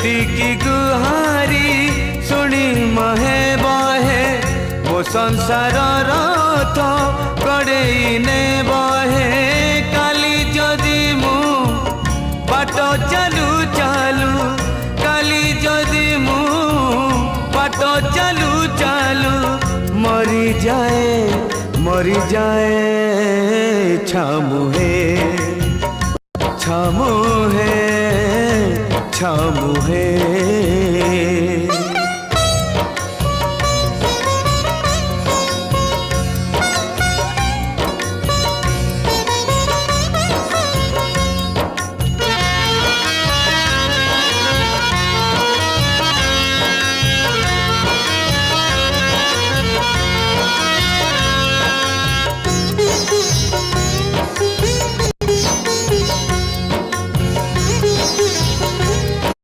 एतिकी गुहारी शुणी महे बहे मो संसार रथ कड़े ने बहे काली जदि मु बाट चालू चालू काली जदि मु बाट चालू चालू मरी जाए छामुहे छामुहे छामुहे